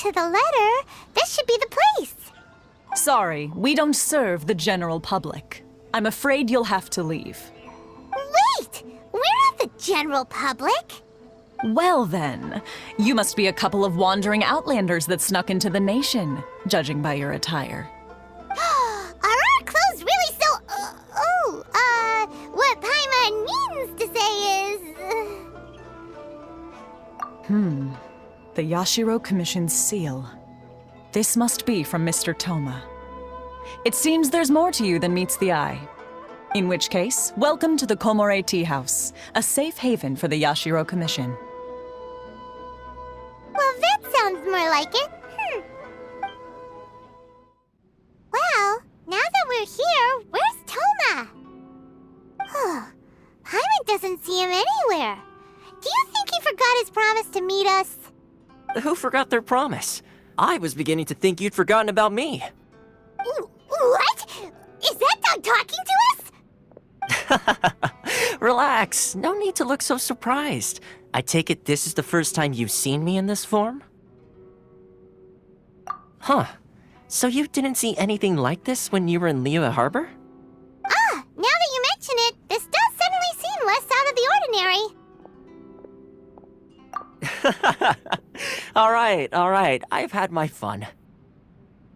to the letter, this should be the place. Sorry, we don't serve the general public. I'm afraid you'll have to leave. Wait! We're not the general public. Well then, you must be a couple of wandering outlanders that snuck into the nation, judging by your attire. Are our clothes really so... what Paimon means to say is... The Yashiro Commission's seal. This must be from Mr. Toma. It seems there's more to you than meets the eye. In which case, welcome to the Komore Tea House, a safe haven for the Yashiro Commission. Well, that sounds more like it. Well, now that we're here, where's Toma? Paimon doesn't see him anywhere. Do you think he forgot his promise to meet us? Who forgot their promise? I was beginning to think you'd forgotten about me. What? Is that dog talking to us? Relax, no need to look so surprised. I take it this is the first time you've seen me in this form? Huh. So you didn't see anything like this when you were in Liyue Harbor? Now that you mention it, this does suddenly seem less out of the ordinary. All right, I've had my fun.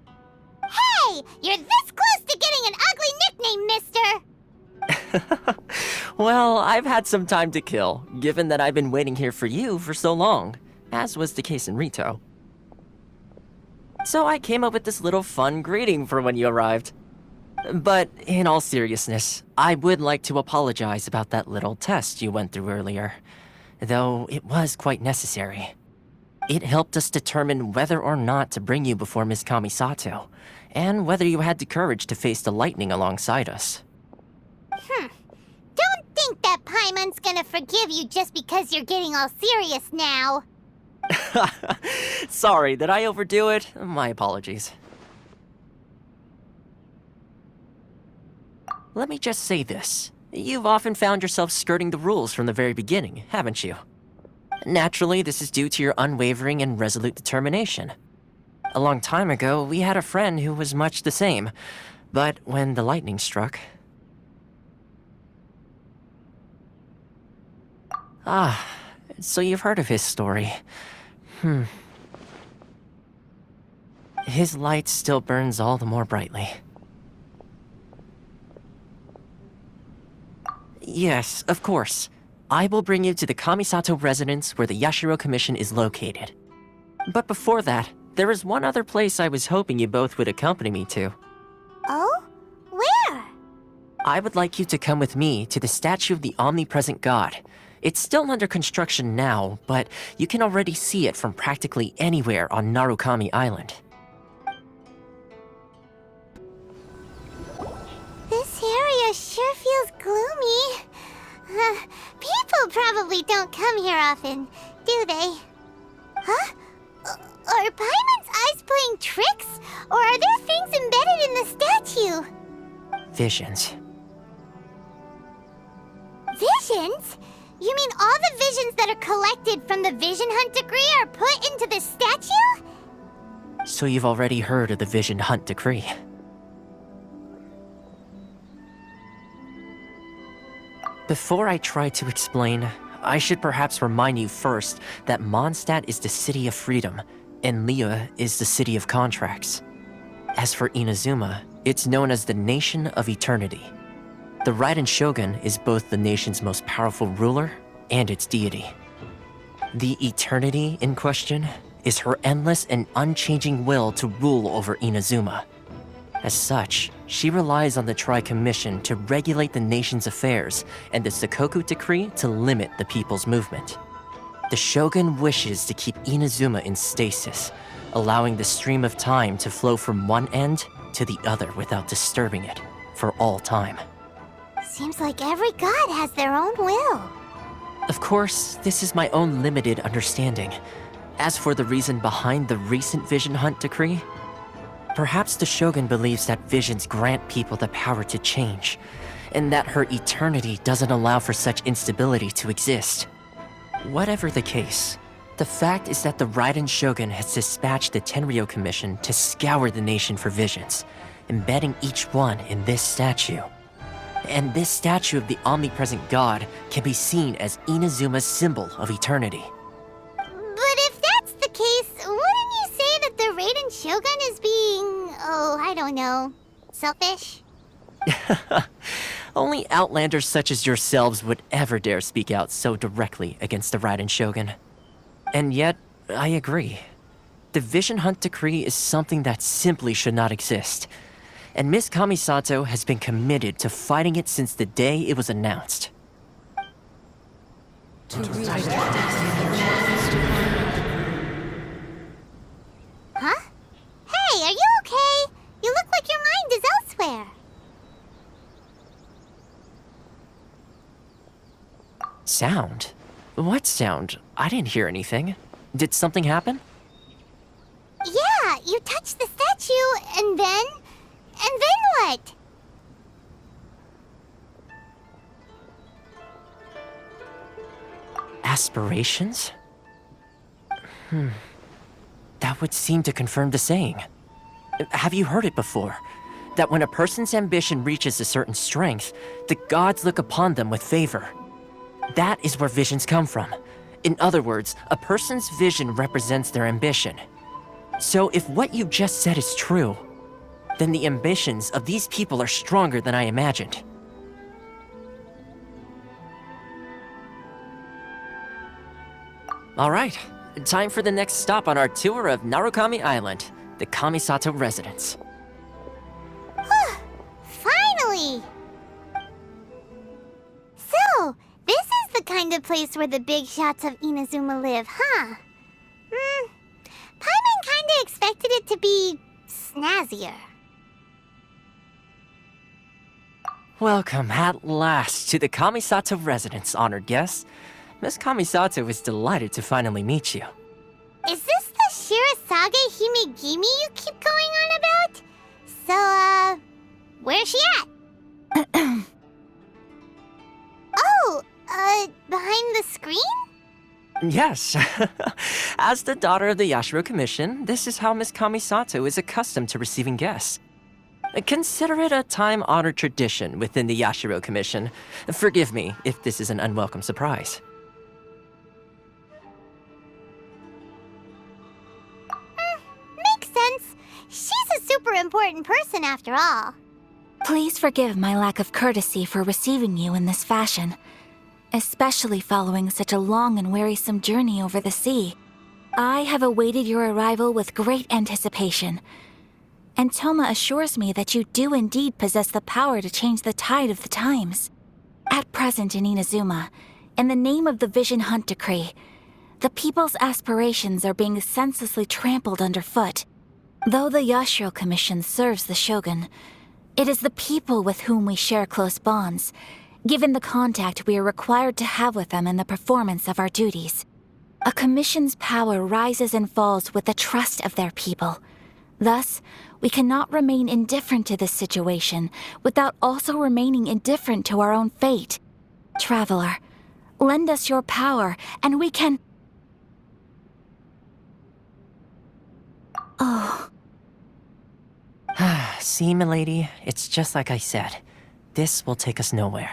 Hey, you're this close to getting an ugly nickname, mister! Well, I've had some time to kill, given that I've been waiting here for you for so long, as was the case in Rito. So I came up with this little fun greeting for when you arrived. But in all seriousness, I would like to apologize about that little test you went through earlier, though it was quite necessary. It helped us determine whether or not to bring you before Ms. Kamisato, and whether you had the courage to face the lightning alongside us. Don't think that Paimon's gonna forgive you just because you're getting all serious now. Sorry, did I overdo it? My apologies. Let me just say this. You've often found yourself skirting the rules from the very beginning, haven't you? Naturally, this is due to your unwavering and resolute determination. A long time ago, we had a friend who was much the same, but when the lightning struck... so you've heard of his story. His light still burns all the more brightly. Yes, of course. I will bring you to the Kamisato residence where the Yashiro Commission is located. But before that, there is one other place I was hoping you both would accompany me to. Oh? Where? I would like you to come with me to the statue of the omnipresent god. It's still under construction now, but you can already see it from practically anywhere on Narukami Island. This area sure feels gloomy. People probably don't come here often, do they? Huh? Are Paimon's eyes playing tricks? Or are there things embedded in the statue? Visions. Visions? You mean all the visions that are collected from the Vision Hunt decree are put into the statue? So you've already heard of the Vision Hunt decree. Before I try to explain, I should perhaps remind you first that Mondstadt is the city of freedom, and Liyue is the city of contracts. As for Inazuma, it's known as the Nation of Eternity. The Raiden Shogun is both the nation's most powerful ruler and its deity. The Eternity in question is her endless and unchanging will to rule over Inazuma. As such, she relies on the Tri-Commission to regulate the nation's affairs and the Sakoku Decree to limit the people's movement. The Shogun wishes to keep Inazuma in stasis, allowing the stream of time to flow from one end to the other without disturbing it for all time. Seems like every god has their own will. Of course, this is my own limited understanding. As for the reason behind the recent Vision Hunt decree, perhaps the Shogun believes that visions grant people the power to change, and that her eternity doesn't allow for such instability to exist. Whatever the case, The fact is that the Raiden Shogun has dispatched the Tenryou Commission to scour the nation for visions, embedding each one in this statue. And this statue of the omnipresent god can be seen as Inazuma's symbol of eternity. But if that's the case, wouldn't you say that the Raiden Shogun is being, I don't know, selfish? Only outlanders such as yourselves would ever dare speak out so directly against the Raiden Shogun. And yet, I agree. The Vision Hunt Decree is something that simply should not exist. And Miss Kamisato has been committed to fighting it since the day it was announced. Huh? Hey, are you okay? You look like your mind is elsewhere. Sound? What sound? I didn't hear anything. Did something happen? Yeah, you touched the statue, and then what? Aspirations? That would seem to confirm the saying. Have you heard it before? That when a person's ambition reaches a certain strength, the gods look upon them with favor. That is where visions come from. In other words, a person's vision represents their ambition. So if what you just said is true, then the ambitions of these people are stronger than I imagined. All right, time for the next stop on our tour of Narukami Island, the Kamisato residence. Finally! So, this is the kind of place where the big shots of Inazuma live, huh? Paimon kinda expected it to be snazzier. Welcome at last to the Kamisato residence, honored guests. Miss Kamisato is delighted to finally meet you. Is this the Shirasage Himegimi you keep going on about? So, where's she at? Behind the screen? Yes. As the daughter of the Yashiro Commission, this is how Miss Kamisato is accustomed to receiving guests. Consider it a time-honored tradition within the Yashiro Commission. Forgive me if this is an unwelcome surprise. Makes sense. She's a super important person after all. Please forgive my lack of courtesy for receiving you in this fashion, especially following such a long and wearisome journey over the sea. I have awaited your arrival with great anticipation, and Toma assures me that you do indeed possess the power to change the tide of the times. At present in Inazuma, in the name of the Vision Hunt Decree, the people's aspirations are being senselessly trampled underfoot. Though the Yashiro Commission serves the Shogun, it is the people with whom we share close bonds, given the contact we are required to have with them in the performance of our duties. A commission's power rises and falls with the trust of their people. Thus, we cannot remain indifferent to this situation without also remaining indifferent to our own fate. Traveler, lend us your power, and we can... Oh... See, milady, it's just like I said. This will take us nowhere.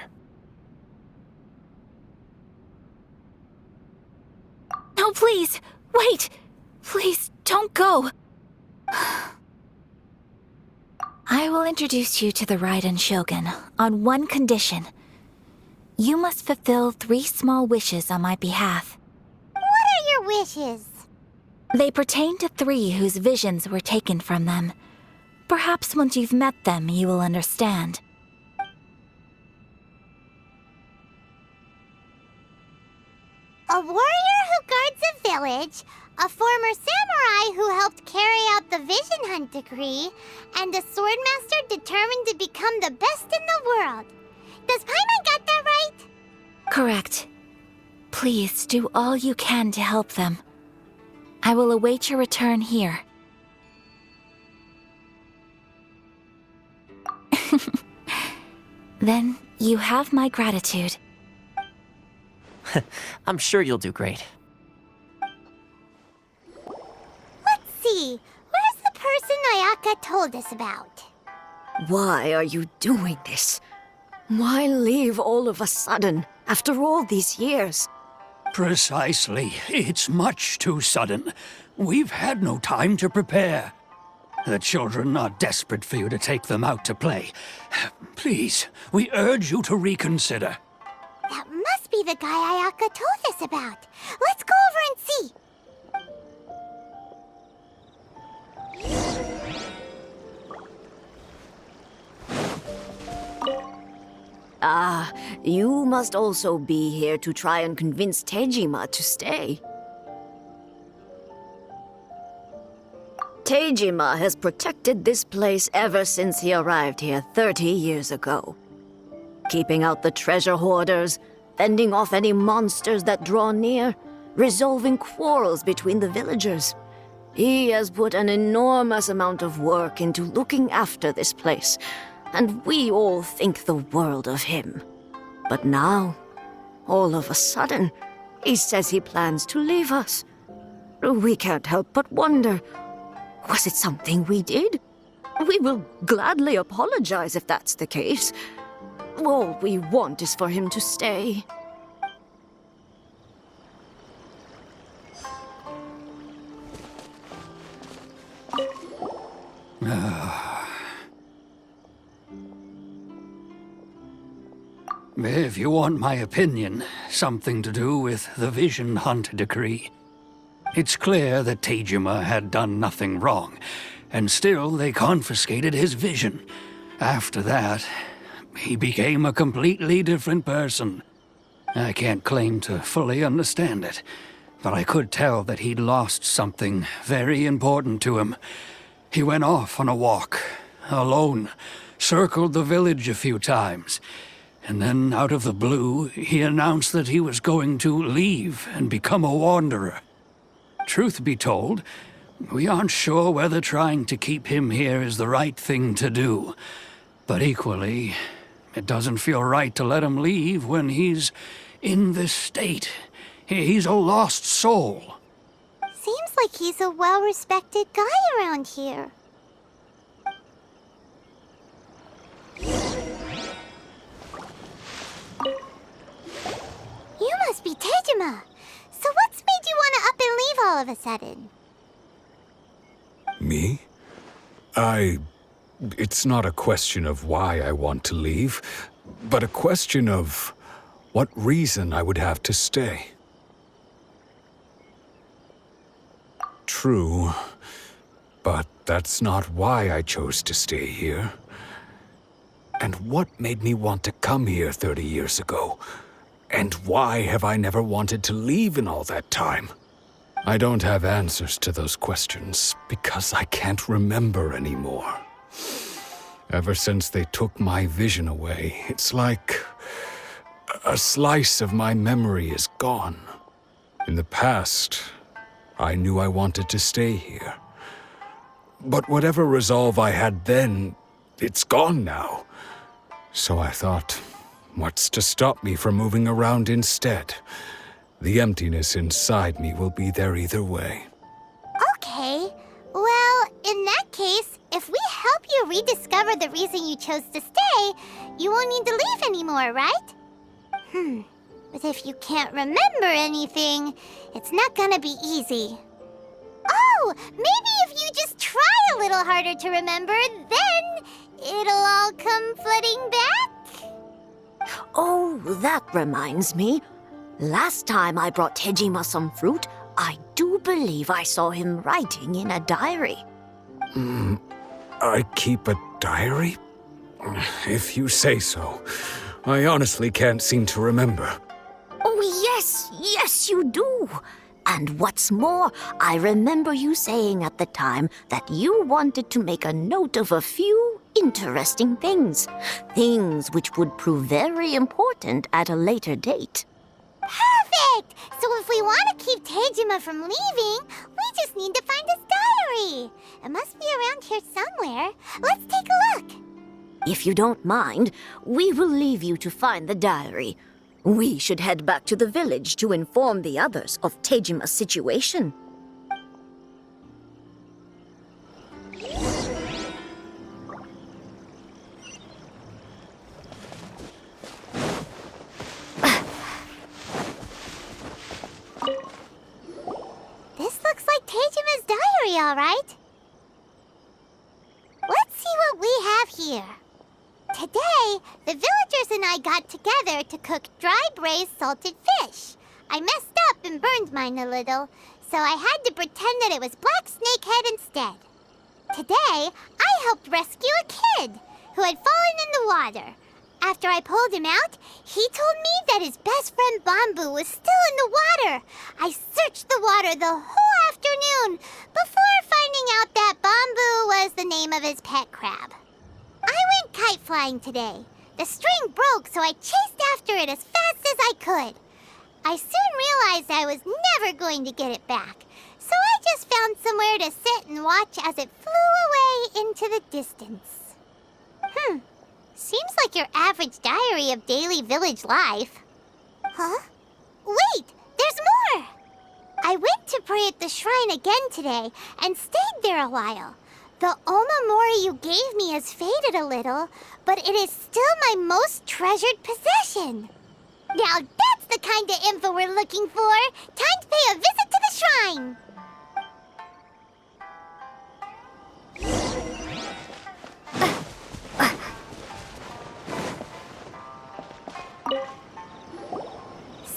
No, please! Wait! Please, don't go! I will introduce you to the Raiden Shogun on one condition. You must fulfill 3 small wishes on my behalf. What are your wishes? They pertain to 3 whose visions were taken from them. Perhaps once you've met them, you will understand. A warrior who guards a village, a former samurai who helped carry out the Vision Hunt Decree, and a swordmaster determined to become the best in the world. Does Paimon got that right? Correct. Please do all you can to help them. I will await your return here. Then you have my gratitude. I'm sure you'll do great. see. Where's the person Ayaka told us about? Why are you doing this? Why leave all of a sudden, after all these years? Precisely. It's much too sudden. We've had no time to prepare. The children are desperate for you to take them out to play. Please, we urge you to reconsider. That must be the guy Ayaka told us about. Let's go over and see. Ah, you must also be here to try and convince Tejima to stay. Tejima has protected this place ever since he arrived here 30 years ago. Keeping out the treasure hoarders, fending off any monsters that draw near, resolving quarrels between the villagers. He has put an enormous amount of work into looking after this place, and we all think the world of him. But now, all of a sudden, he says he plans to leave us. We can't help but wonder, was it something we did? We will gladly apologize if that's the case. All we want is for him to stay. If you want my opinion, something to do with the Vision Hunt decree. It's clear that Tejima had done nothing wrong, and still they confiscated his vision. After that, he became a completely different person. I can't claim to fully understand it, but I could tell that he'd lost something very important to him. He went off on a walk, alone, circled the village a few times, and then out of the blue, he announced that he was going to leave and become a wanderer. Truth be told, we aren't sure whether trying to keep him here is the right thing to do. But equally, it doesn't feel right to let him leave when he's in this state. He's a lost soul. Seems like he's a well-respected guy around here. You must be Tejima. So what's made you want to up and leave all of a sudden? Me? It's not a question of why I want to leave, but a question of what reason I would have to stay. True, but that's not why I chose to stay here. And what made me want to come here 30 years ago? And why have I never wanted to leave in all that time? I don't have answers to those questions because I can't remember anymore. Ever since they took my vision away, it's like a slice of my memory is gone. In the past, I knew I wanted to stay here. But whatever resolve I had then, it's gone now. So I thought, what's to stop me from moving around instead? The emptiness inside me will be there either way. Okay. Well, in that case, if we help you rediscover the reason you chose to stay, you won't need to leave anymore, right? But if you can't remember anything, it's not gonna be easy. Oh, maybe if you just try a little harder to remember, then it'll all come flooding back? Oh, that reminds me. Last time I brought Tejima some fruit, I do believe I saw him writing in a diary. I keep a diary? If you say so. I honestly can't seem to remember. Oh, yes, you do. And what's more, I remember you saying at the time that you wanted to make a note of a few interesting things. Things which would prove very important at a later date. Perfect! So if we want to keep Tejima from leaving, we just need to find his diary. It must be around here somewhere. Let's take a look. If you don't mind, we will leave you to find the diary. We should head back to the village to inform the others of Tejima's situation. diary, all right? Let's see what we have here. Today, the villagers and I got together to cook dry braised salted fish. I messed up and burned mine a little, so I had to pretend that it was black snakehead instead. Today, I helped rescue a kid who had fallen in the water. After I pulled him out, he told me that his best friend Bamboo was still in the water. I searched the water the whole afternoon before finding out that Bamboo was the name of his pet crab. I went kite flying today. The string broke, so I chased after it as fast as I could. I soon realized I was never going to get it back, so I just found somewhere to sit and watch as it flew away into the distance. Seems like your average diary of daily village life. Huh? Wait, there's more! I went to pray at the shrine again today and stayed there a while. The Omamori you gave me has faded a little, but it is still my most treasured possession. Now that's the kind of info we're looking for. Time to pay a visit to the shrine.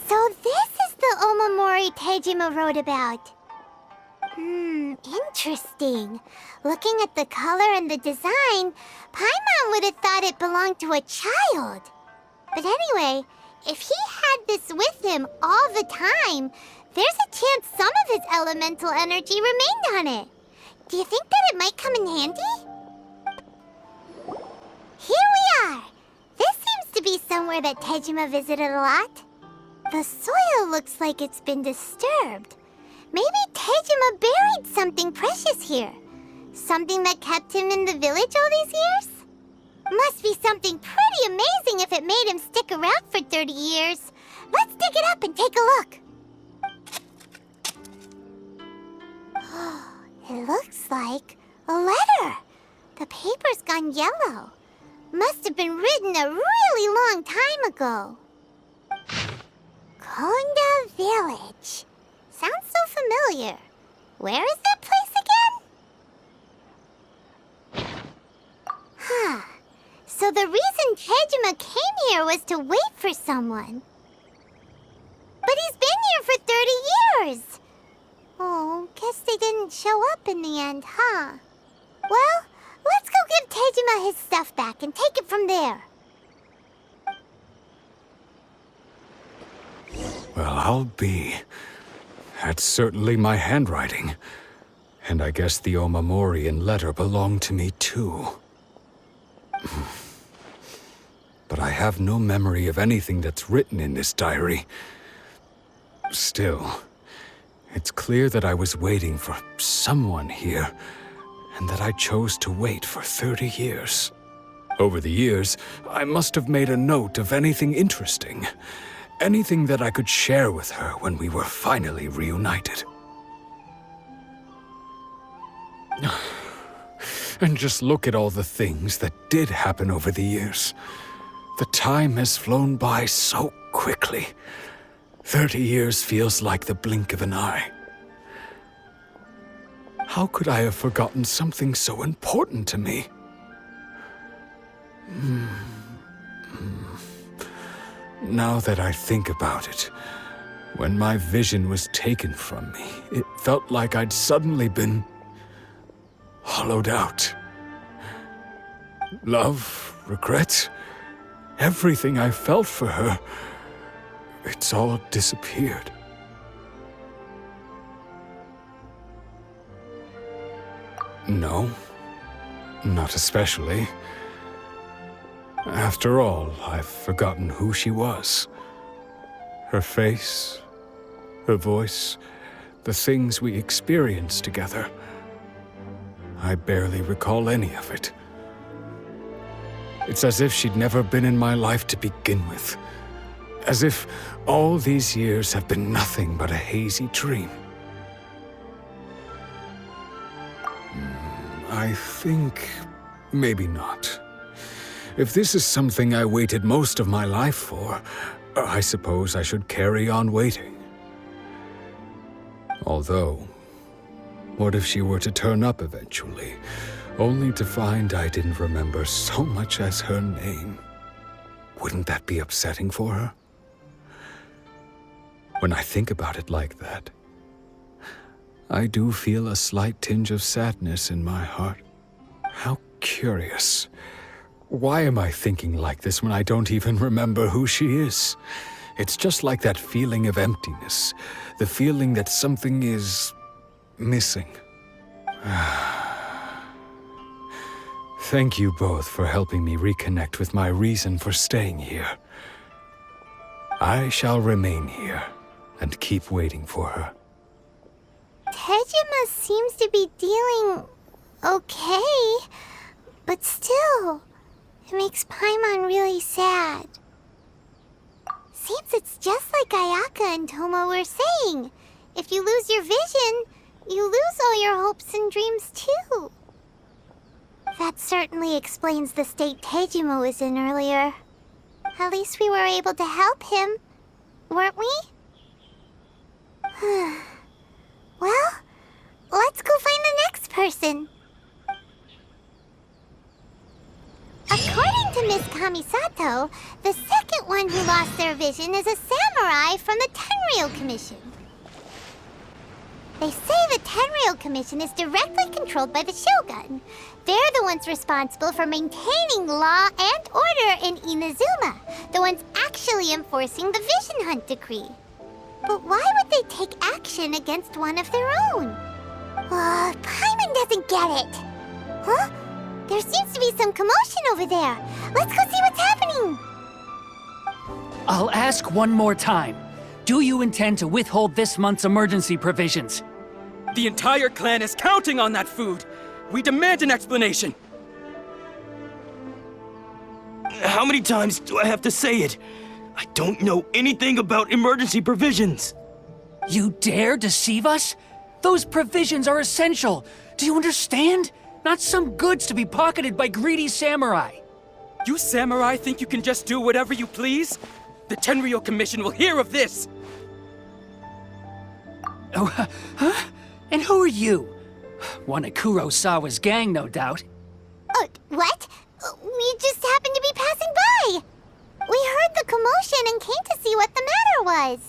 So this is the Omamori Tejima wrote about. Interesting. Looking at the color and the design, Paimon would have thought it belonged to a child. But anyway, if he had this with him all the time, there's a chance some of his elemental energy remained on it. Do you think that it might come in handy? Here we are. This seems to be somewhere that Tejima visited a lot. The soil looks like it's been disturbed. Maybe Tejima buried something precious here. Something that kept him in the village all these years? Must be something pretty amazing if it made him stick around for 30 years. Let's dig it up and take a look. It looks like a letter. The paper's gone yellow. Must have been written a really long time ago. Konda Village. Sounds so familiar. Where is that place again? So the reason Tejima came here was to wait for someone. But he's been here for 30 years. Oh, guess they didn't show up in the end, huh? Well, let's go give Tejima his stuff back and take it from there. Well, I'll be. That's certainly my handwriting. And I guess the Omamorian letter belonged to me too. But I have no memory of anything that's written in this diary. Still, it's clear that I was waiting for someone here, and that I chose to wait for 30 years. Over the years, I must have made a note of anything interesting. Anything that I could share with her when we were finally reunited. And just look at all the things that did happen over the years. The time has flown by so quickly. 30 years feels like the blink of an eye. How could I have forgotten something so important to me? Now that I think about it, when my vision was taken from me, it felt like I'd suddenly been hollowed out. Love, regret, everything I felt for her, it's all disappeared. No, not especially. After all, I've forgotten who she was. Her face, her voice, the things we experienced together. I barely recall any of it. It's as if she'd never been in my life to begin with. As if all these years have been nothing but a hazy dream. I think maybe not. If this is something I waited most of my life for, I suppose I should carry on waiting. Although, What if she were to turn up eventually, only to find I didn't remember so much as her name? Wouldn't that be upsetting for her? When I think about it like that, I do feel a slight tinge of sadness in my heart. How curious. Why am I thinking like this when I don't even remember who she is? It's just like that feeling of emptiness, the feeling that something is missing. Thank you both for helping me reconnect with my reason for staying here. I shall remain here and keep waiting for her. Tejima seems to be dealing okay, but still, it makes Paimon really sad. Seems it's just like Ayaka and Toma were saying. If you lose your vision, you lose all your hopes and dreams too. That certainly explains the state Tejima was in earlier. At least we were able to help him, weren't we? Well, let's go find the next person. According to Miss Kamisato, the second one who lost their vision is a samurai from the Tenryou Commission. They say the Tenryou Commission is directly controlled by the Shogun. They're the ones responsible for maintaining law and order in Inazuma, the ones actually enforcing the Vision Hunt decree. But why would they take action against one of their own? Paimon doesn't get it. Huh? There seems to be some commotion over there. Let's go see what's happening. I'll ask one more time. Do you intend to withhold this month's emergency provisions? The entire clan is counting on that food. We demand an explanation. How many times do I have to say it? I don't know anything about emergency provisions. You dare deceive us? Those provisions are essential. Do you understand? Not some goods to be pocketed by greedy samurai. You samurai think you can just do whatever you please? The Tenryou Commission will hear of this! Oh, huh? And who are you? One of Kurosawa's gang, no doubt. What? We just happened to be passing by. We heard the commotion and came to see what the matter was.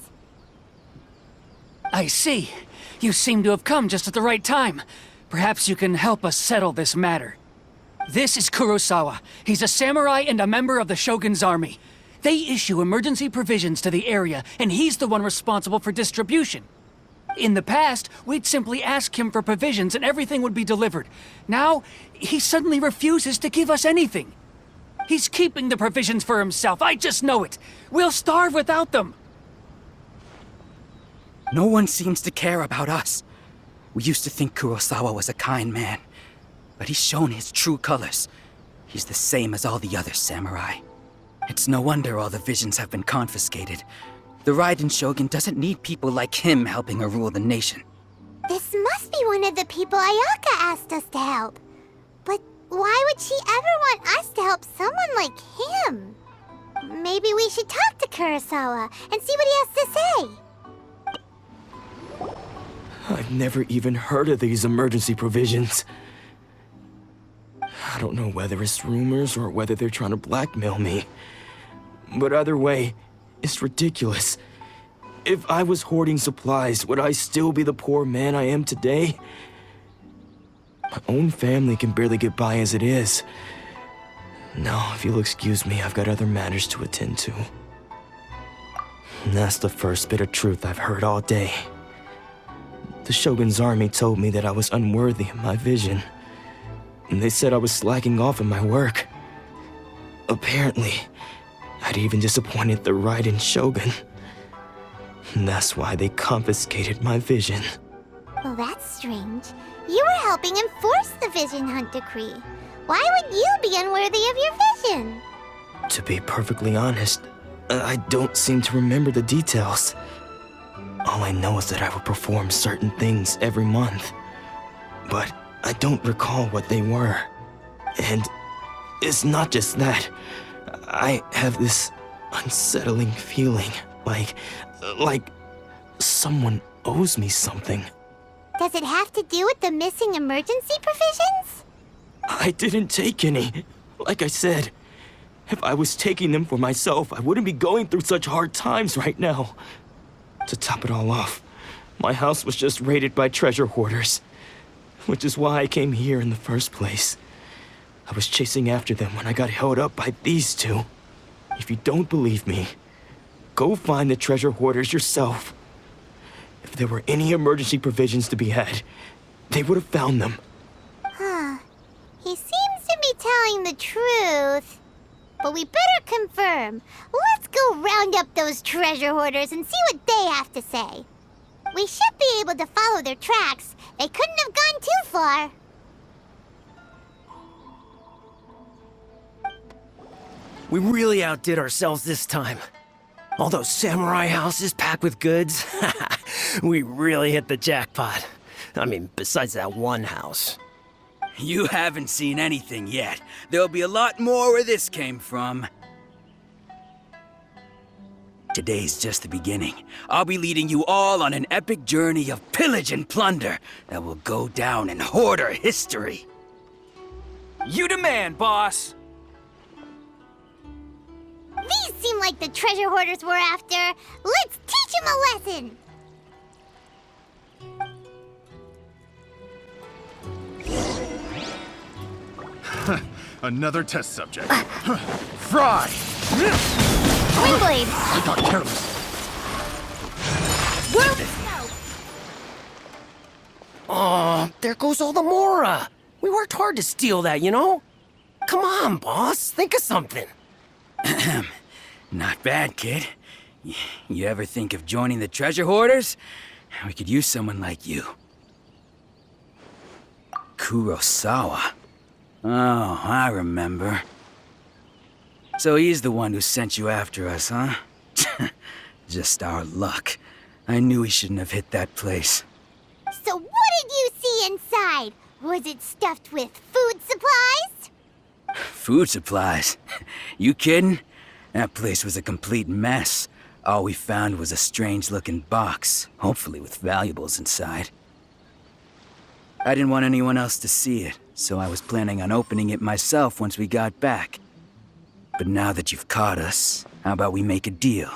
I see. You seem to have come just at the right time. Perhaps you can help us settle this matter. This is Kurosawa. He's a samurai and a member of the Shogun's army. They issue emergency provisions to the area, and he's the one responsible for distribution. In the past, we'd simply ask him for provisions and everything would be delivered. Now, he suddenly refuses to give us anything. He's keeping the provisions for himself, I just know it. We'll starve without them. No one seems to care about us. We used to think Kurosawa was a kind man, but he's shown his true colors. He's the same as all the other samurai. It's no wonder all the visions have been confiscated. The Raiden Shogun doesn't need people like him helping her rule the nation. This must be one of the people Ayaka asked us to help. But why would she ever want us to help someone like him? Maybe we should talk to Kurosawa and see what he has to say. I've never even heard of these emergency provisions. I don't know whether it's rumors or whether they're trying to blackmail me. But either way, it's ridiculous. If I was hoarding supplies, would I still be the poor man I am today? My own family can barely get by as it is. Now, if you'll excuse me, I've got other matters to attend to. And that's the first bit of truth I've heard all day. The Shogun's army told me that I was unworthy of my vision. And they said I was slacking off in my work. Apparently, I'd even disappointed the Raiden Shogun. And that's why they confiscated my vision. Well, that's strange. You were helping enforce the Vision Hunt decree. Why would you be unworthy of your vision? To be perfectly honest, I don't seem to remember the details. All I know is that I would perform certain things every month. But I don't recall what they were. And it's not just that. I have this unsettling feeling, like someone owes me something. Does it have to do with the missing emergency provisions? I didn't take any. Like I said, if I was taking them for myself, I wouldn't be going through such hard times right now. To top it all off, my house was just raided by treasure hoarders, which is why I came here in the first place. I was chasing after them when I got held up by these two. If you don't believe me, go find the treasure hoarders yourself. If there were any emergency provisions to be had, they would have found them. Huh. He seems to be telling the truth. But we better confirm. Let's go round up those treasure hoarders and see what they have to say. We should be able to follow their tracks. They couldn't have gone too far. We really outdid ourselves this time. All those samurai houses packed with goods. We really hit the jackpot. I mean, besides that one house. You haven't seen anything yet. There'll be a lot more where this came from. Today's just the beginning. I'll be leading you all on an epic journey of pillage and plunder that will go down in hoarder history. You demand, boss! These seem like the treasure hoarders we're after. Let's teach them a lesson! Another test subject. Fry! Windblade! I got careless. Oh, there goes all the Mora. We worked hard to steal that, you know? Come on, boss. Think of something. Not bad, kid. You ever think of joining the treasure hoarders? We could use someone like you. Kurosawa. Oh, I remember. So he's the one who sent you after us, huh? Just our luck. I knew he shouldn't have hit that place. So what did you see inside? Was it stuffed with food supplies? Food supplies? You kidding? That place was a complete mess. All we found was a strange-looking box, hopefully with valuables inside. I didn't want anyone else to see it, so I was planning on opening it myself once we got back. But now that you've caught us, how about we make a deal?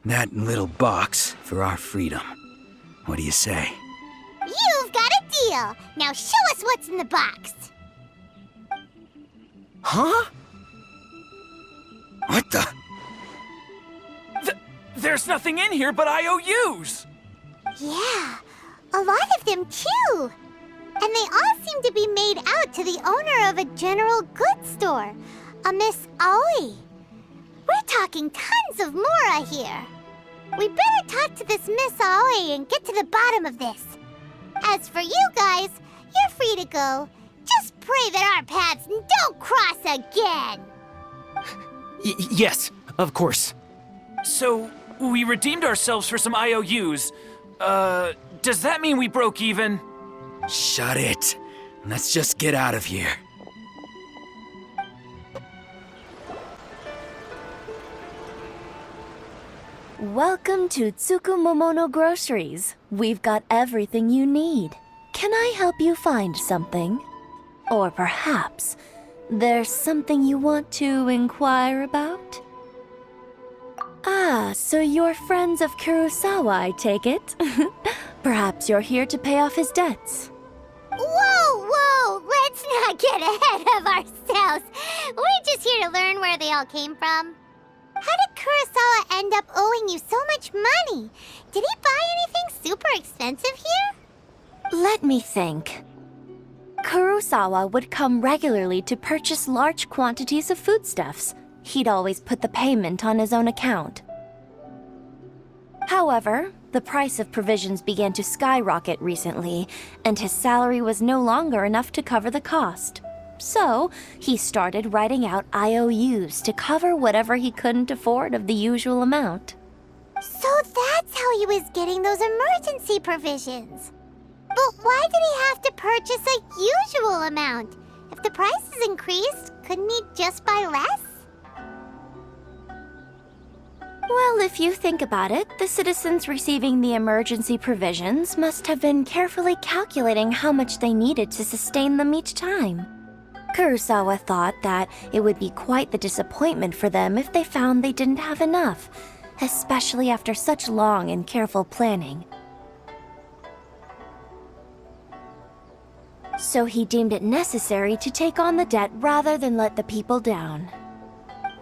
That little box for our freedom. What do you say? You've got a deal! Now show us what's in the box! Huh? What the? There's nothing in here but IOUs! Yeah, a lot of them too! And they all seem to be made out to the owner of a general goods store, a Miss Aoi. We're talking tons of Mora here. We better talk to this Miss Aoi and get to the bottom of this. As for you guys, you're free to go. Just pray that our paths don't cross again. Yes, of course. So, we redeemed ourselves for some IOUs. Does that mean we broke even? Shut it. Let's just get out of here. Welcome to Tsukumomono Groceries. We've got everything you need. Can I help you find something? Or perhaps there's something you want to inquire about? Ah, so you're friends of Kurosawa, I take it? Perhaps you're here to pay off his debts. Whoa! Let's not get ahead of ourselves. We're just here to learn where they all came from. How did Kurosawa end up owing you so much money? Did he buy anything super expensive here? Let me think. Kurosawa would come regularly to purchase large quantities of foodstuffs. He'd always put the payment on his own account. However, the price of provisions began to skyrocket recently, and his salary was no longer enough to cover the cost. So, he started writing out IOUs to cover whatever he couldn't afford of the usual amount. So that's how he was getting those emergency provisions. But why did he have to purchase a usual amount? If the price is increased, couldn't he just buy less? Well, if you think about it, the citizens receiving the emergency provisions must have been carefully calculating how much they needed to sustain them each time. Kurosawa thought that it would be quite the disappointment for them if they found they didn't have enough, especially after such long and careful planning. So he deemed it necessary to take on the debt rather than let the people down.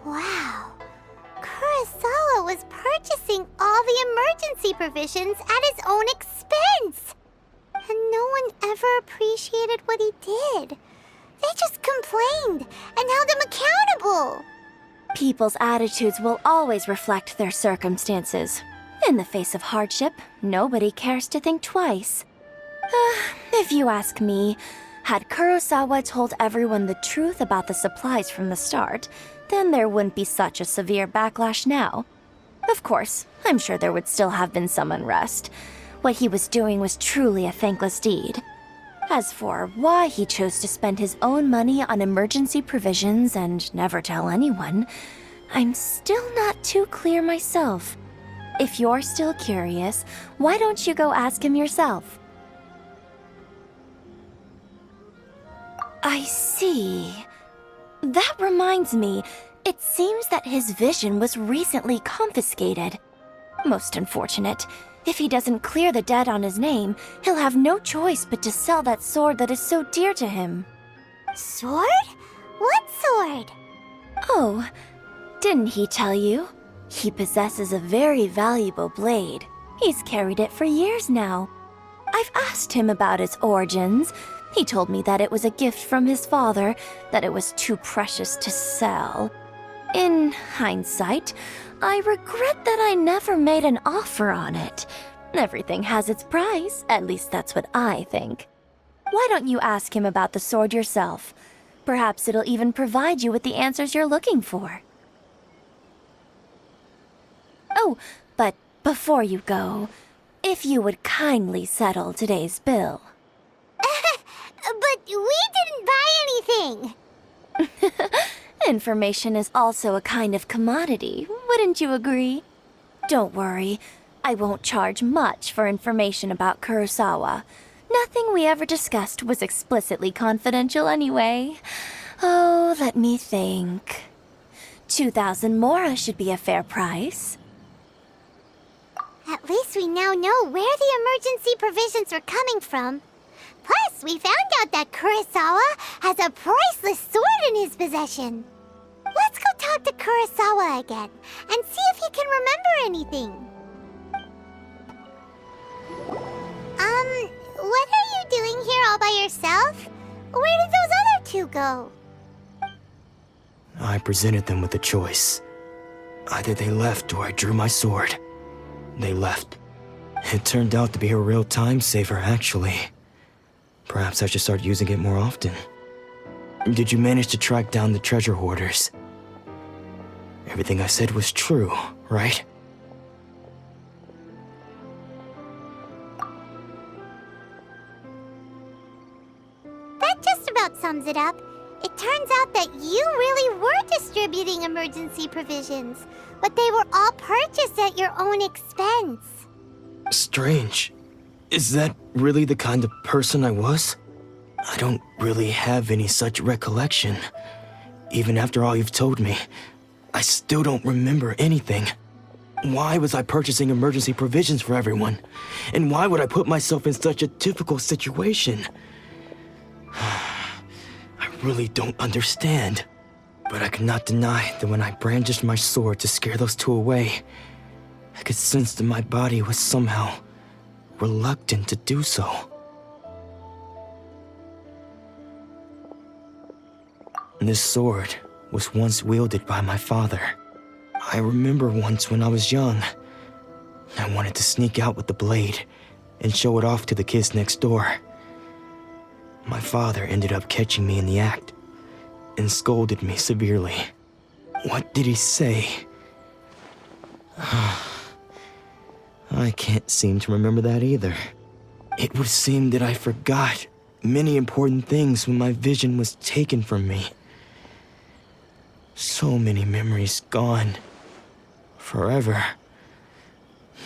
Wow. Kurosawa was purchasing all the emergency provisions at his own expense. And no one ever appreciated what he did. They just complained and held him accountable. People's attitudes will always reflect their circumstances. In the face of hardship, nobody cares to think twice. If you ask me, had Kurosawa told everyone the truth about the supplies from the start, then there wouldn't be such a severe backlash now. Of course, I'm sure there would still have been some unrest. What he was doing was truly a thankless deed. As for why he chose to spend his own money on emergency provisions and never tell anyone, I'm still not too clear myself. If you're still curious, why don't you go ask him yourself? I see. That reminds me, it seems that his vision was recently confiscated. Most unfortunate. If he doesn't clear the debt on his name, he'll have no choice but to sell that sword that is so dear to him. Sword? What sword? Oh, didn't he tell you? He possesses a very valuable blade. He's carried it for years now. I've asked him about its origins. He told me that it was a gift from his father, that it was too precious to sell. In hindsight, I regret that I never made an offer on it. Everything has its price, at least that's what I think. Why don't you ask him about the sword yourself? Perhaps it'll even provide you with the answers you're looking for. Oh, but before you go, if you would kindly settle today's bill. But we didn't buy anything! Information is also a kind of commodity, wouldn't you agree? Don't worry, I won't charge much for information about Kurosawa. Nothing we ever discussed was explicitly confidential anyway. Oh, let me think. 2,000 mora should be a fair price. At least we now know where the emergency provisions are coming from. Plus, we found out that Kurosawa has a priceless sword in his possession. Let's go talk to Kurosawa again and see if he can remember anything. What are you doing here all by yourself? Where did those other two go? I presented them with a choice. Either they left or I drew my sword. They left. It turned out to be a real time saver, actually. Perhaps I should start using it more often. Did you manage to track down the treasure hoarders? Everything I said was true, right? That just about sums it up. It turns out that you really were distributing emergency provisions, but they were all purchased at your own expense. Strange. Is that really the kind of person I was? I don't really have any such recollection. Even after all you've told me, I still don't remember anything. Why was I purchasing emergency provisions for everyone? And why would I put myself in such a difficult situation? I really don't understand. But I cannot deny that when I brandished my sword to scare those two away, I could sense that my body was somehow reluctant to do so. This sword was once wielded by my father. I remember once when I was young, I wanted to sneak out with the blade and show it off to the kids next door. My father ended up catching me in the act and scolded me severely. What did he say? I can't seem to remember that either. It would seem that I forgot many important things when my vision was taken from me. So many memories gone. Forever.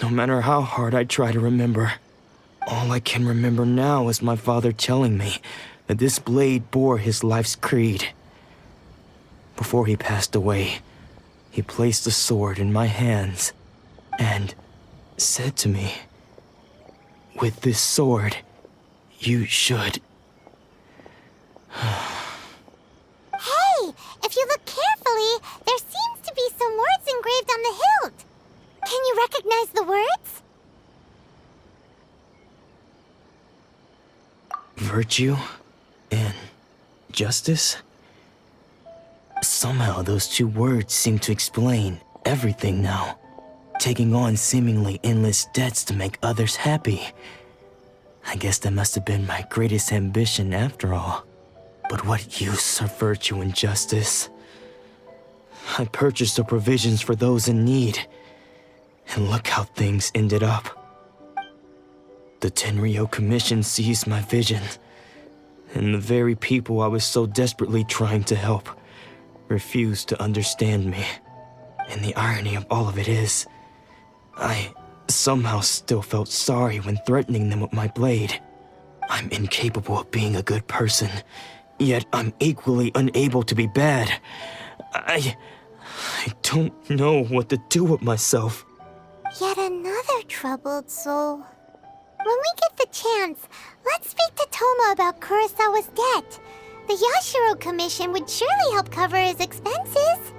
No matter how hard I try to remember, all I can remember now is my father telling me that this blade bore his life's creed. Before he passed away, he placed the sword in my hands and said to me, "With this sword, you should..." Hey, if you look carefully, there seems to be some words engraved on the hilt. Can you recognize the words? Virtue and justice? Somehow those two words seem to explain everything now. Taking on seemingly endless debts to make others happy. I guess that must have been my greatest ambition after all. But what use are virtue and justice? I purchased the provisions for those in need. And look how things ended up. The Tenryo Commission seized my vision. And the very people I was so desperately trying to help refused to understand me. And the irony of all of it is, I somehow still felt sorry when threatening them with my blade. I'm incapable of being a good person, yet I'm equally unable to be bad. I don't know what to do with myself. Yet another troubled soul. When we get the chance, let's speak to Toma about Kurosawa's debt. The Yashiro Commission would surely help cover his expenses.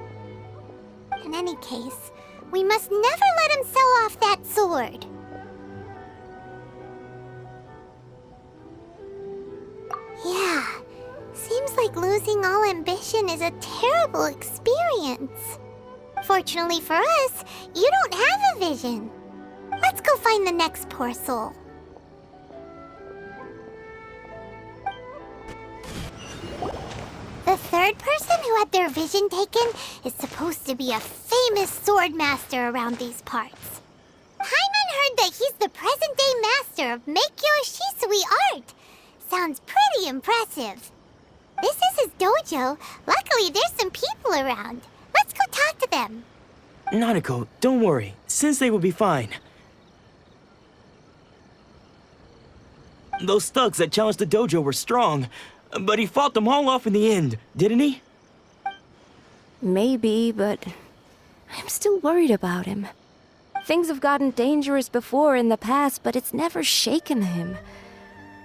In any case, we must never let him sell off that sword. Yeah, seems like losing all ambition is a terrible experience. Fortunately for us, you don't have a vision. Let's go find the next poor soul. The third person who had their vision taken is supposed to be a famous sword master around these parts. Paimon heard that he's the present-day master of Meikyo Shisui art. Sounds pretty impressive. This is his dojo. Luckily, there's some people around. Let's go talk to them. Nanako, don't worry. Sensei will be fine. Those thugs that challenged the dojo were strong, but he fought them all off in the end, didn't he? Maybe, but I'm still worried about him. Things have gotten dangerous before in the past, but it's never shaken him.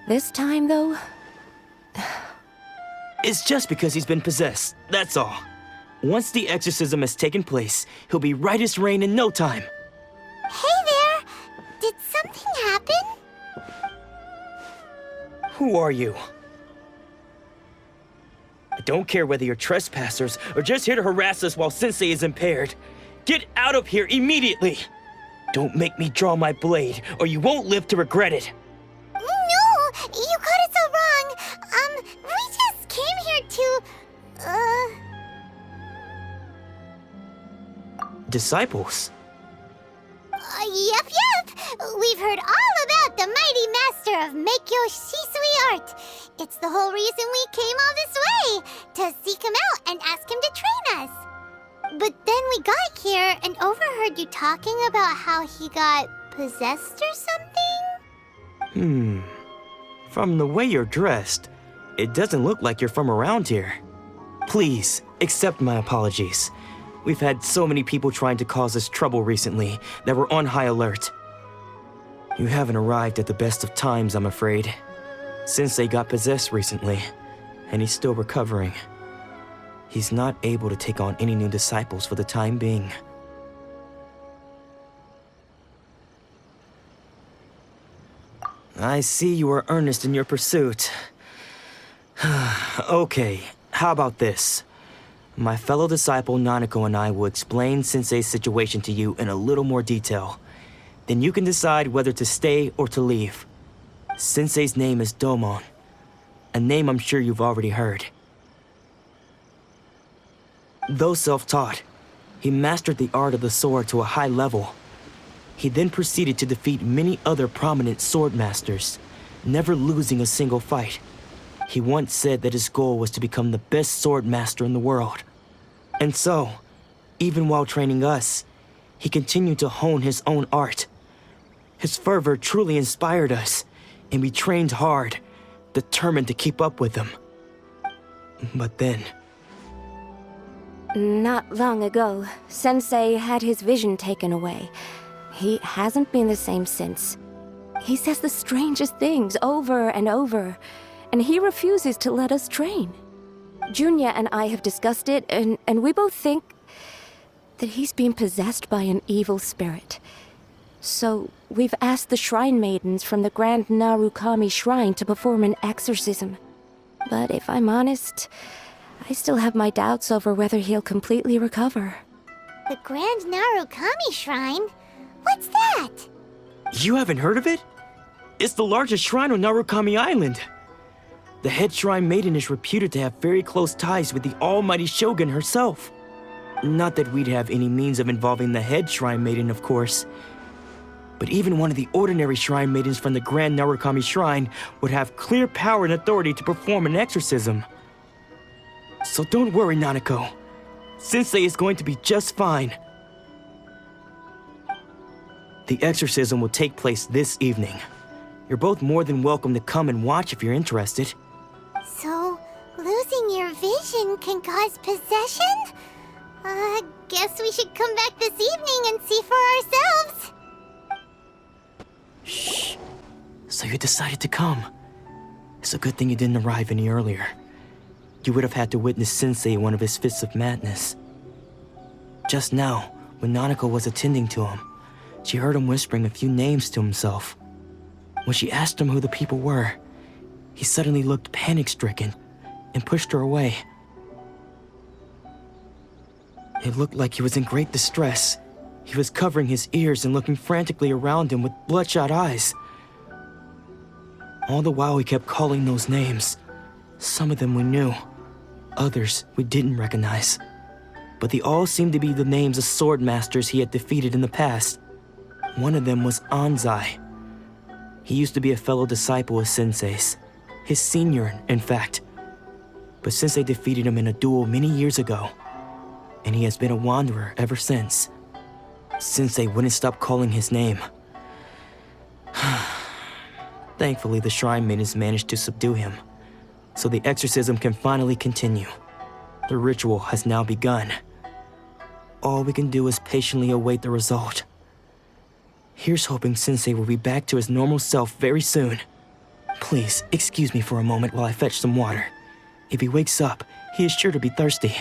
This time, though... It's just because he's been possessed, that's all. Once the exorcism has taken place, he'll be right as rain in no time. Hey there! Did something happen? Who are you? I don't care whether you're trespassers or just here to harass us while Sensei is impaired. Get out of here immediately! Don't make me draw my blade, or you won't live to regret it. No! You got it so wrong! We just came here to... Disciples? Yep. We've heard all about the mighty master of Meikyo Shisui art. It's the whole reason we came all this way, to seek him out and ask him to train us. But then we got here and overheard you talking about how he got possessed or something? From the way you're dressed, it doesn't look like you're from around here. Please, accept my apologies. We've had so many people trying to cause us trouble recently that we're on high alert. You haven't arrived at the best of times, I'm afraid. Sensei got possessed recently, and he's still recovering. He's not able to take on any new disciples for the time being. I see you are earnest in your pursuit. Okay, how about this? My fellow disciple Nanako and I will explain Sensei's situation to you in a little more detail. Then you can decide whether to stay or to leave. Sensei's name is Domon, a name I'm sure you've already heard. Though self-taught, he mastered the art of the sword to a high level. He then proceeded to defeat many other prominent sword masters, never losing a single fight. He once said that his goal was to become the best sword master in the world. And so, even while training us, he continued to hone his own art. His fervor truly inspired us, and we trained hard, determined to keep up with him. But then... Not long ago, Sensei had his vision taken away. He hasn't been the same since. He says the strangest things over and over, and he refuses to let us train. Junya and I have discussed it, and we both think that he's been possessed by an evil spirit. So we've asked the shrine maidens from the Grand Narukami Shrine to perform an exorcism. But if I'm honest, I still have my doubts over whether he'll completely recover. The Grand Narukami Shrine? What's that? You haven't heard of it? It's the largest shrine on Narukami Island. The head shrine maiden is reputed to have very close ties with the almighty Shogun herself. Not that we'd have any means of involving the head shrine maiden, of course. But even one of the ordinary shrine maidens from the Grand Narukami Shrine would have clear power and authority to perform an exorcism. So don't worry, Nanako. Sensei is going to be just fine. The exorcism will take place this evening. You're both more than welcome to come and watch if you're interested. So, losing your vision can cause possession? Guess we should come back this evening and see for ourselves. Shh. So you decided to come. It's a good thing you didn't arrive any earlier. You would have had to witness Sensei in one of his fits of madness. Just now, when Nanako was attending to him, she heard him whispering a few names to himself. When she asked him who the people were, he suddenly looked panic-stricken and pushed her away. It looked like he was in great distress. He was covering his ears and looking frantically around him with bloodshot eyes. All the while he kept calling those names. Some of them we knew, others we didn't recognize. But they all seemed to be the names of sword masters he had defeated in the past. One of them was Anzai. He used to be a fellow disciple of Sensei's. His senior, in fact. But Sensei defeated him in a duel many years ago, and he has been a wanderer ever since. Sensei wouldn't stop calling his name. Thankfully, the shrine maidens managed to subdue him, so the exorcism can finally continue. The ritual has now begun. All we can do is patiently await the result. Here's hoping Sensei will be back to his normal self very soon. Please, excuse me for a moment while I fetch some water. If he wakes up, he is sure to be thirsty.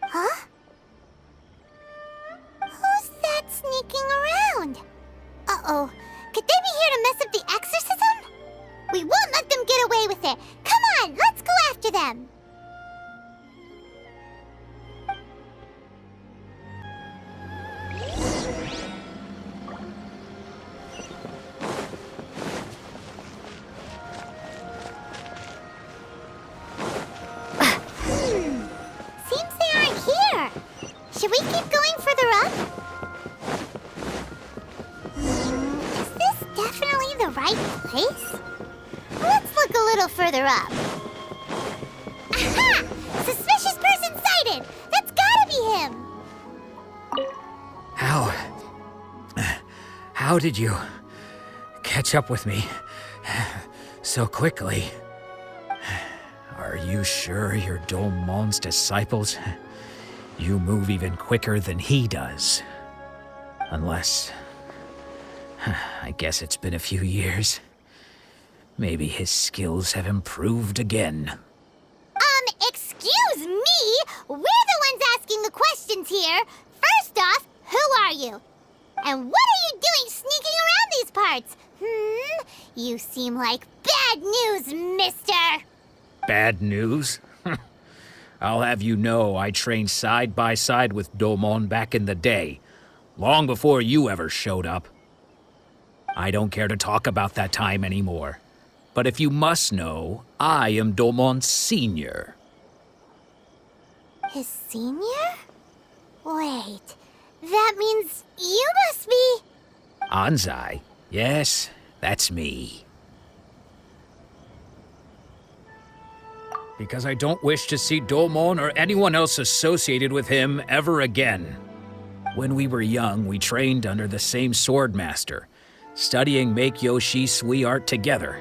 Huh? Who's that sneaking around? Uh-oh. Could they be here to mess up the exorcism? We won't let them get away with it. Come on, let's go after them. Seems they aren't here. Should we keep going further up? Is this definitely the right place? Let's look a little further up. Aha! Suspicious person sighted! That's gotta be him! How did you catch up with me so quickly? Are you sure you're Domon's disciples? You move even quicker than he does. Unless... I guess it's been a few years. Maybe his skills have improved again. Excuse me? We're the ones asking the questions here. First off, who are you? And what are you doing sneaking around these parts? You seem like bad news, mister. Bad news? I'll have you know I trained side by side with Domon back in the day, long before you ever showed up. I don't care to talk about that time anymore. But if you must know, I am Domon's senior. His senior? Wait, that means you must be... Anzai? Yes, that's me. Because I don't wish to see Domon or anyone else associated with him ever again. When we were young, we trained under the same swordmaster, studying Make-Yoshi Sui art together.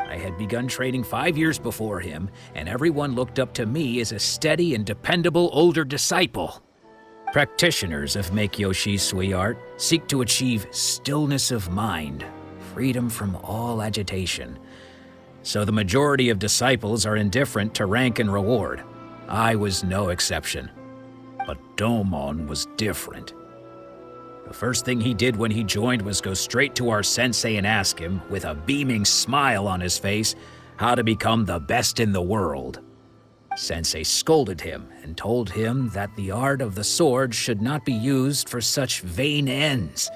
I had begun training 5 years before him, and everyone looked up to me as a steady and dependable older disciple. Practitioners of Make-Yoshi Sui art seek to achieve stillness of mind, freedom from all agitation. So the majority of disciples are indifferent to rank and reward. I was no exception. But Domon was different. The first thing he did when he joined was go straight to our sensei and ask him, with a beaming smile on his face, how to become the best in the world. Sensei scolded him and told him that the art of the sword should not be used for such vain ends.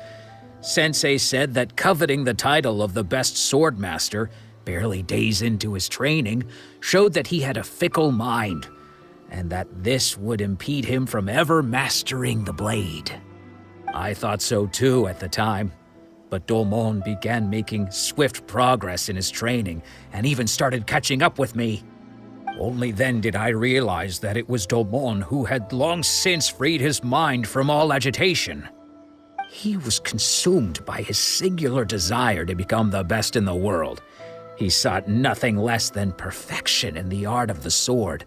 Sensei said that coveting the title of the best swordmaster, barely days into his training, showed that he had a fickle mind, and that this would impede him from ever mastering the blade. I thought so too at the time, but Domon began making swift progress in his training and even started catching up with me. Only then did I realize that it was Domon who had long since freed his mind from all agitation. He was consumed by his singular desire to become the best in the world. He sought nothing less than perfection in the art of the sword,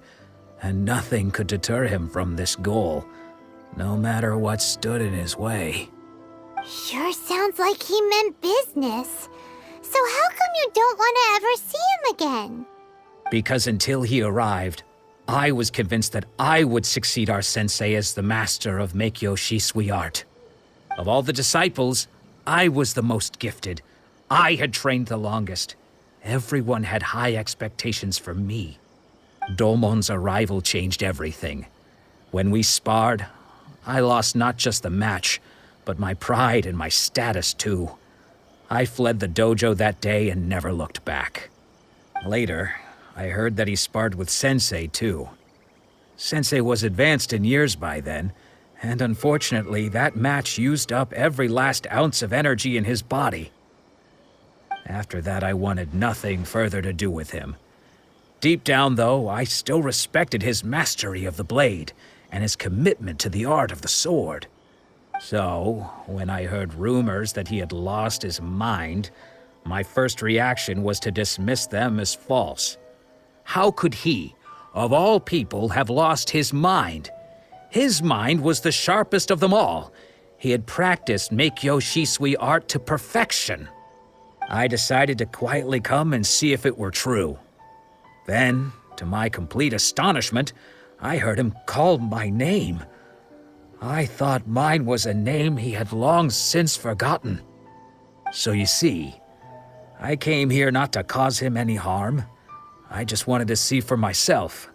and nothing could deter him from this goal, no matter what stood in his way. Sure sounds like he meant business. So how come you don't want to ever see him again? Because until he arrived, I was convinced that I would succeed our sensei as the master of Make-Yoshi Sui art. Of all the disciples, I was the most gifted. I had trained the longest. Everyone had high expectations for me. Domon's arrival changed everything. When we sparred, I lost not just the match, but my pride and my status too. I fled the dojo that day and never looked back. Later, I heard that he sparred with Sensei too. Sensei was advanced in years by then, and unfortunately that match used up every last ounce of energy in his body. After that, I wanted nothing further to do with him. Deep down, though, I still respected his mastery of the blade and his commitment to the art of the sword. So, when I heard rumors that he had lost his mind, my first reaction was to dismiss them as false. How could he, of all people, have lost his mind? His mind was the sharpest of them all. He had practiced Make-Yoshi Sui art to perfection. I decided to quietly come and see if it were true. Then, to my complete astonishment, I heard him call my name. I thought mine was a name he had long since forgotten. So you see, I came here not to cause him any harm. I just wanted to see for myself.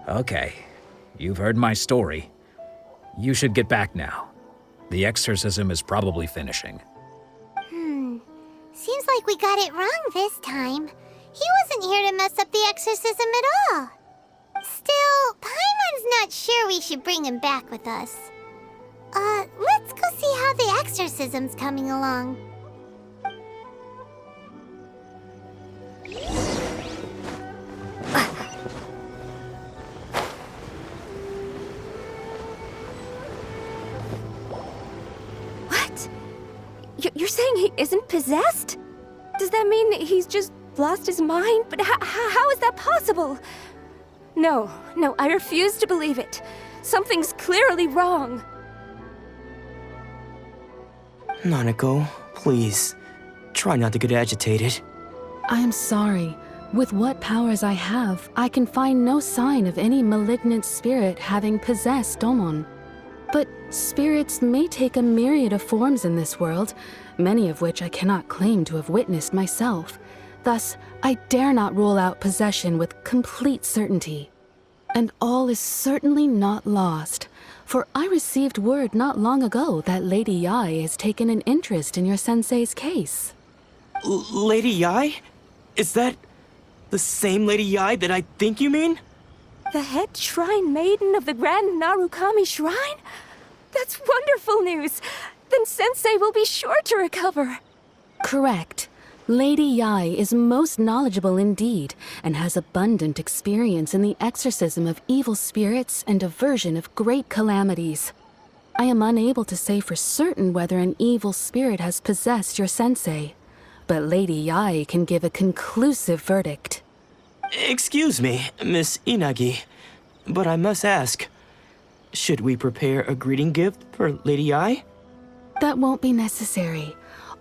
Okay, you've heard my story. You should get back now. The exorcism is probably finishing. Seems like we got it wrong this time. He wasn't here to mess up the exorcism at all. Still, Paimon's not sure we should bring him back with us. Let's go see how the exorcism's coming along. What? You're saying he isn't possessed? Does that mean he's just lost his mind? But how is that possible? No, I refuse to believe it. Something's clearly wrong. Nanako, please, try not to get agitated. I am sorry. With what powers I have, I can find no sign of any malignant spirit having possessed Domon. But spirits may take a myriad of forms in this world, many of which I cannot claim to have witnessed myself. Thus, I dare not rule out possession with complete certainty. And all is certainly not lost, for I received word not long ago that Lady Yae has taken an interest in your sensei's case. Lady Yae? Is that the same Lady Yae that I think you mean? The head shrine maiden of the Grand Narukami Shrine? That's wonderful news! then Sensei will be sure to recover. Correct. Lady Yai is most knowledgeable indeed, and has abundant experience in the exorcism of evil spirits and aversion of great calamities. I am unable to say for certain whether an evil spirit has possessed your sensei, but Lady Yai can give a conclusive verdict. Excuse me, Miss Inagi, but I must ask, should we prepare a greeting gift for Lady Yai? That won't be necessary.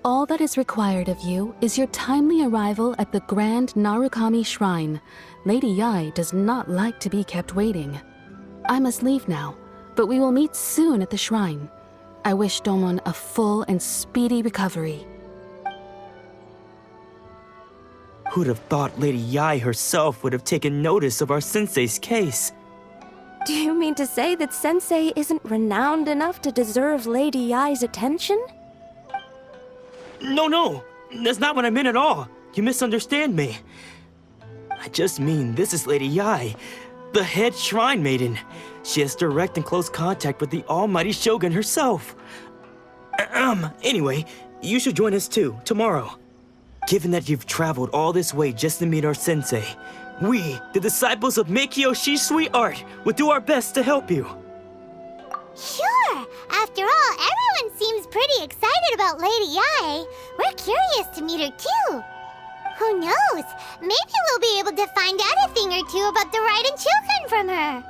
All that is required of you is your timely arrival at the Grand Narukami Shrine. Lady Yai does not like to be kept waiting. I must leave now, but we will meet soon at the shrine. I wish Domon a full and speedy recovery. Who'd have thought Lady Yai herself would have taken notice of our sensei's case? Do you mean to say that Sensei isn't renowned enough to deserve Lady Yai's attention? No, that's not what I meant at all. You misunderstand me. I just mean this is Lady Yai, the head shrine maiden. She has direct and close contact with the almighty Shogun herself. Anyway, you should join us too, tomorrow. Given that you've traveled all this way just to meet our sensei, we, the disciples of Meikyo Sweet Art, will do our best to help you. Sure! After all, everyone seems pretty excited about Lady Yai. We're curious to meet her too. Who knows? Maybe we'll be able to find out a thing or two about the Raiden Chokan from her.